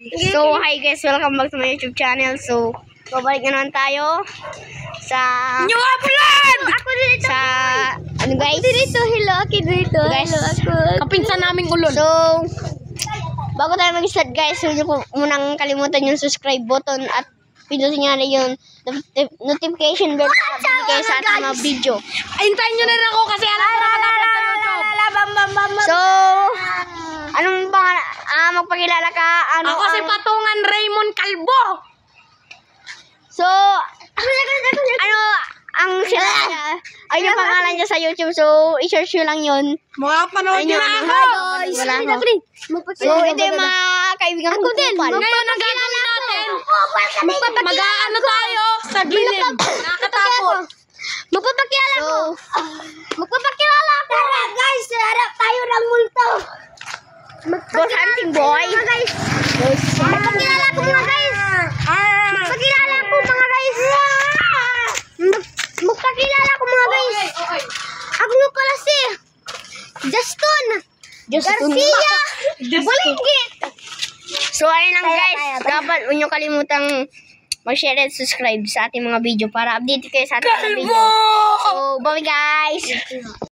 So, hi guys, welcome back to my YouTube channel. So, babalik na naman tayo sa new upload! Ako dito. Sa ano guys? Dito, hello, ako dito. Guys, hello, ako. Kapinsan naming ulol. So, bago tayo mag-start guys, huwag niyo po munang kalimutan yung subscribe button at pindutin niyo na yung notification bell para update kayo sa ating mga video. Hintayin nyo na rin ako kasi alam ko na sa YouTube. So, anong pangalan? Magpakilala ka. Ako si Patungan Raymond Calvo. So, ano ang sila niya? Ay, yung pangalan niya sa YouTube. So, i-search nyo lang yun. Makapanood nyo na ako. So, ito yung mga kaibigan ko. Ngayon ang gagawin natin, mag-aano tayo sa gilid. Nakakatakot. Magpapakilala ko. Magpapakilala ko. Guys, harap tayo ng multo. Ghost hunting boy. Magpapakilala ko mga guys. Magpakilala ko mga guys. Magpakilala ko mga guys. Ako nga pala si Justin Garcia Bulinggit. So ayun lang guys. Dapat huwag niyo kalimutang mag-share at subscribe sa ating mga video para update kayo sa ating mga video. So bye guys.